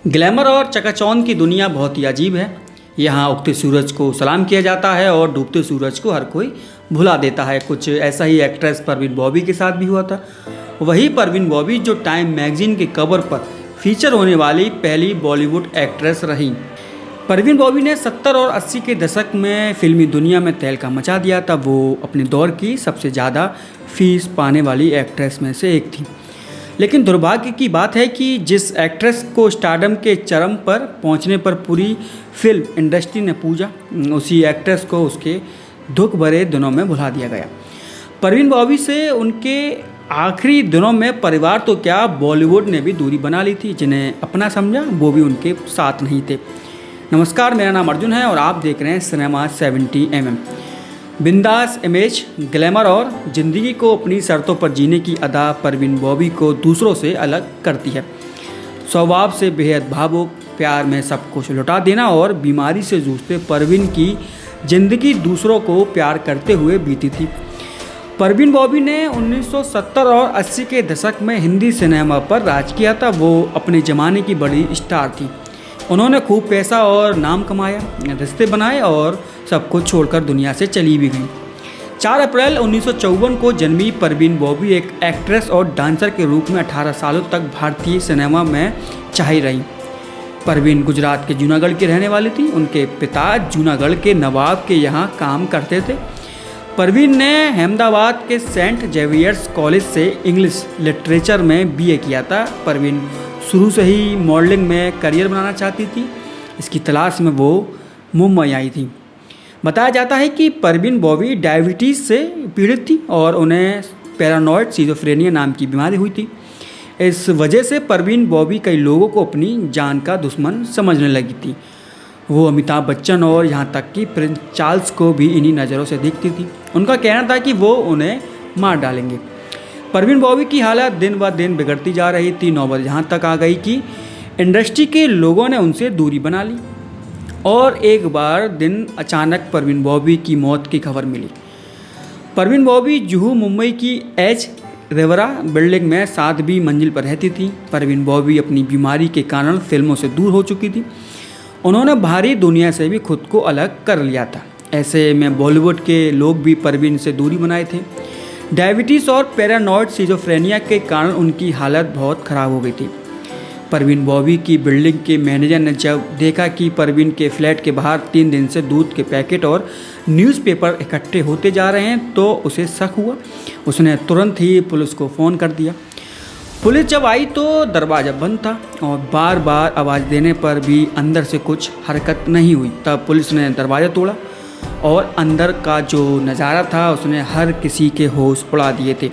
Glamour और चकाचौंध की दुनिया बहुत ही अजीब है। यहाँ उगते सूरज को सलाम किया जाता है और डूबते सूरज को हर कोई भुला देता है। कुछ ऐसा ही एक्ट्रेस परवीन बॉबी के साथ भी हुआ था। वही परवीन बॉबी जो टाइम मैगजीन के कवर पर फीचर होने वाली पहली बॉलीवुड एक्ट्रेस रही। परवीन बॉबी ने 70 और 80 के दशक में फिल्मी दुनिया में तहलका मचा दिया था। वो अपने दौर की सबसे ज़्यादा फीस पाने वाली एक्ट्रेस में से एक थी। लेकिन दुर्भाग्य की बात है कि जिस एक्ट्रेस को स्टारडम के चरम पर पहुंचने पर पूरी फिल्म इंडस्ट्री ने पूजा, उसी एक्ट्रेस को उसके दुख भरे दिनों में भुला दिया गया। परवीन बॉबी से उनके आखिरी दिनों में परिवार तो क्या, बॉलीवुड ने भी दूरी बना ली थी। जिन्हें अपना समझा वो भी उनके साथ नहीं थे। नमस्कार, मेरा नाम अर्जुन है और आप देख रहे हैं सिनेमा 70mm। बिंदास इमेज, ग्लैमर और ज़िंदगी को अपनी शर्तों पर जीने की अदा परवीन बॉबी को दूसरों से अलग करती है। स्वभाव से बेहद भावुक, प्यार में सब कुछ लुटा देना और बीमारी से जूझते परवीन की ज़िंदगी दूसरों को प्यार करते हुए बीती थी। परवीन बॉबी ने 1970 और 80 के दशक में हिंदी सिनेमा पर राज किया था। वो अपने ज़माने की बड़ी स्टार थी। उन्होंने खूब पैसा और नाम कमाया, रिश्ते बनाए और सब कुछ छोड़कर दुनिया से चली भी गई। 4 अप्रैल 1954 को जन्मी परवीन बॉबी एक एक्ट्रेस और डांसर के रूप में 18 सालों तक भारतीय सिनेमा में छाई रही। परवीन गुजरात के जूनागढ़ की रहने वाली थी। उनके पिता जूनागढ़ के नवाब के यहाँ काम करते थे। परवीन ने अहमदाबाद के सेंट जेवियर्स कॉलेज से इंग्लिश लिटरेचर में बीए किया था। परवीन शुरू से ही मॉडलिंग में करियर बनाना चाहती थी। इसकी तलाश में वो मुंबई आई थी। बताया जाता है कि परवीन बॉबी डायबिटीज़ से पीड़ित थी और उन्हें पैरानॉइड सिजोफ्रेनिया नाम की बीमारी हुई थी। इस वजह से परवीन बॉबी कई लोगों को अपनी जान का दुश्मन समझने लगी थी। वो अमिताभ बच्चन और यहाँ तक कि प्रिंस चार्ल्स को भी इन्हीं नज़रों से देखती थी। उनका कहना था कि वो उन्हें मार डालेंगे। परवीन बॉबी की हालत दिन ब दिन बिगड़ती जा रही थी। नौबत यहाँ तक आ गई कि इंडस्ट्री के लोगों ने उनसे दूरी बना ली और एक बार दिन अचानक परवीन बॉबी की मौत की खबर मिली। परवीन बॉबी जुहू मुंबई की एच रेवरा बिल्डिंग में 7वीं मंजिल पर रहती थी। परवीन बॉबी अपनी बीमारी के कारण फिल्मों से दूर हो चुकी थी। उन्होंने बाहरी दुनिया से भी खुद को अलग कर लिया था। ऐसे में बॉलीवुड के लोग भी परवीन से दूरी बनाए थे। डायबिटीज़ और पैरानॉइड सिजोफ्रेनिया के कारण उनकी हालत बहुत ख़राब हो गई थी। परवीन बॉबी की बिल्डिंग के मैनेजर ने जब देखा कि परवीन के फ्लैट के बाहर 3 दिन से दूध के पैकेट और न्यूज़पेपर इकट्ठे होते जा रहे हैं तो उसे शक हुआ। उसने तुरंत ही पुलिस को फ़ोन कर दिया। पुलिस जब आई तो दरवाज़ा बंद था और बार बार आवाज़ देने पर भी अंदर से कुछ हरकत नहीं हुई। तब पुलिस ने दरवाज़ा तोड़ा और अंदर का जो नज़ारा था उसने हर किसी के होश उड़ा दिए थे।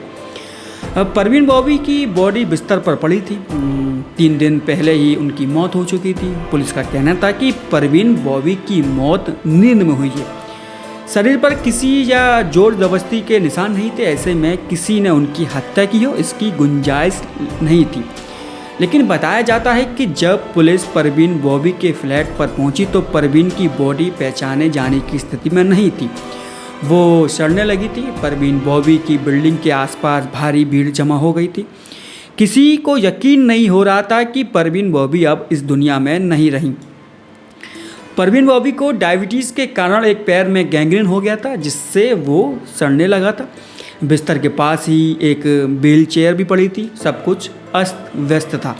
परवीन बॉबी की बॉडी बिस्तर पर पड़ी थी। 3 दिन पहले ही उनकी मौत हो चुकी थी। पुलिस का कहना था कि परवीन बॉबी की मौत नींद में हुई है। शरीर पर किसी या जोर जबरदस्ती के निशान नहीं थे। ऐसे में किसी ने उनकी हत्या की हो इसकी गुंजाइश नहीं थी। लेकिन बताया जाता है कि जब पुलिस परवीन बॉबी के फ्लैट पर पहुंची तो परवीन की बॉडी पहचाने जाने की स्थिति में नहीं थी। वो सड़ने लगी थी। परवीन बॉबी की बिल्डिंग के आसपास भारी भीड़ जमा हो गई थी। किसी को यकीन नहीं हो रहा था कि परवीन बॉबी अब इस दुनिया में नहीं रही। परवीन बॉबी को डायबिटीज़ के कारण एक पैर में गैंग्रीन हो गया था जिससे वो सड़ने लगा था। बिस्तर के पास ही एक व्हील चेयर भी पड़ी थी। सब कुछ अस्त व्यस्त था।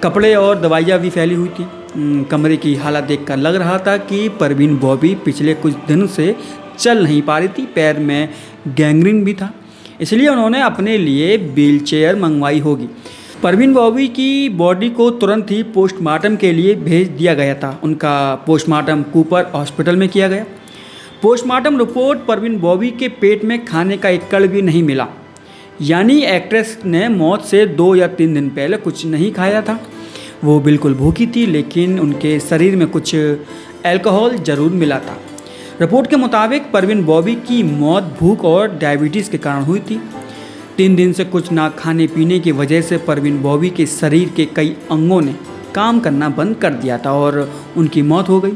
कपड़े और दवाइयाँ भी फैली हुई थी। कमरे की हालत देखकर लग रहा था कि परवीन बॉबी पिछले कुछ दिनों से चल नहीं पा रही थी। पैर में गैंग्रीन भी था, इसलिए उन्होंने अपने लिए व्हील चेयर मंगवाई होगी। परवीन बॉबी की बॉडी को तुरंत ही पोस्टमार्टम के लिए भेज दिया गया था। उनका पोस्टमार्टम कूपर हॉस्पिटल में किया गया। पोस्टमार्टम रिपोर्ट परवीन बॉबी के पेट में खाने का एक कण भी नहीं मिला। यानी एक्ट्रेस ने मौत से 2 या 3 दिन पहले कुछ नहीं खाया था। वो बिल्कुल भूखी थी, लेकिन उनके शरीर में कुछ अल्कोहल ज़रूर मिला था। रिपोर्ट के मुताबिक परवीन बॉबी की मौत भूख और डायबिटीज़ के कारण हुई थी। 3 दिन से कुछ ना खाने पीने की वजह से परवीन बॉबी के शरीर के कई अंगों ने काम करना बंद कर दिया था और उनकी मौत हो गई।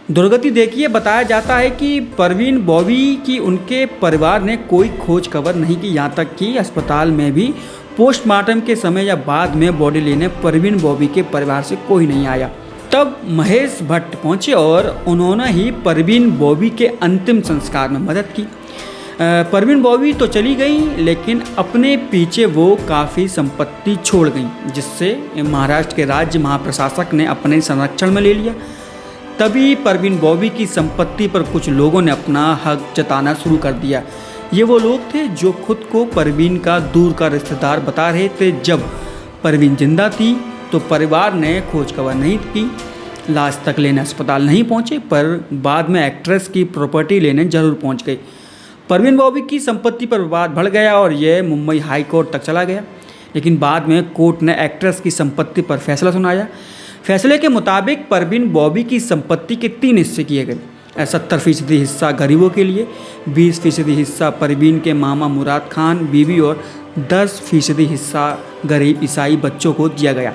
दुर्गति देखिए, बताया जाता है कि परवीन बॉबी की उनके परिवार ने कोई खोज खबर नहीं की। यहाँ तक कि अस्पताल में भी पोस्टमार्टम के समय या बाद में बॉडी लेने परवीन बॉबी के परिवार से कोई नहीं आया। तब महेश भट्ट पहुंचे और उन्होंने ही परवीन बॉबी के अंतिम संस्कार में मदद की। परवीन बॉबी तो चली गई, लेकिन अपने पीछे वो काफ़ी संपत्ति छोड़ गई, जिससे महाराष्ट्र के राज्य महाप्रशासक ने अपने संरक्षण में ले लिया। तभी परवीन बॉबी की संपत्ति पर कुछ लोगों ने अपना हक जताना शुरू कर दिया। ये वो लोग थे जो खुद को परवीन का दूर का रिश्तेदार बता रहे थे। जब परवीन जिंदा थी तो परिवार ने खोज खबर नहीं की, लाश तक लेने अस्पताल नहीं पहुंचे, पर बाद में एक्ट्रेस की प्रॉपर्टी लेने जरूर पहुंच गए। परवीन बॉबी की संपत्ति पर विवाद बढ़ गया और यह मुंबई हाई कोर्ट तक चला गया, लेकिन बाद में कोर्ट ने एक्ट्रेस की संपत्ति पर फैसला सुनाया। फैसले के मुताबिक परवीन बॉबी की संपत्ति के 3 हिस्से किए गए। 70% हिस्सा गरीबों के लिए, 20% हिस्सा परवीन के मामा मुराद खान बीवी और 10% हिस्सा गरीब ईसाई बच्चों को दिया गया।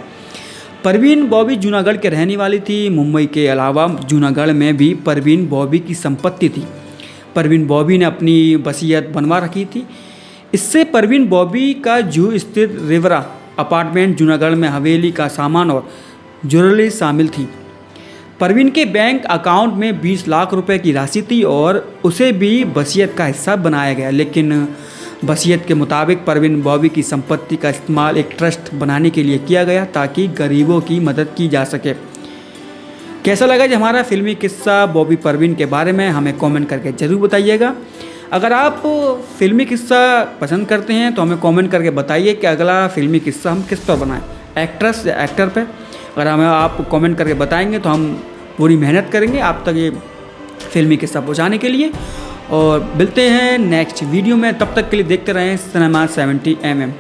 परवीन बॉबी जूनागढ़ के रहने वाली थी। मुंबई के अलावा जूनागढ़ में भी परवीन बॉबी की संपत्ति थी। परवीन बॉबी ने अपनी वसीयत बनवा रखी थी। इससे परवीन बॉबी का जू स्थित रिवरा अपार्टमेंट जूनागढ़ में हवेली का सामान और ज्वेलरी शामिल थी। परवीन के बैंक अकाउंट में 20 लाख रुपए की राशि थी और उसे भी वसीयत का हिस्सा बनाया गया, लेकिन वसीयत के मुताबिक परवीन बॉबी की संपत्ति का इस्तेमाल एक ट्रस्ट बनाने के लिए किया गया ताकि गरीबों की मदद की जा सके। कैसा लगा जी हमारा फिल्मी किस्सा बॉबी परवीन के बारे में, हमें कमेंट करके ज़रूर बताइएगा। अगर आप फिल्मी किस्सा पसंद करते हैं तो हमें कमेंट करके बताइए कि अगला फिल्मी किस्सा हम किस पर बनाएं, एक्ट्रेस या एक्टर पे। अगर हमें आप कमेंट करके बताएंगे तो हम पूरी मेहनत करेंगे आप तक ये फिल्मी किस्सा पहुँचाने के लिए। और मिलते हैं नेक्स्ट वीडियो में, तब तक के लिए देखते रहें सिनेमा 70mm।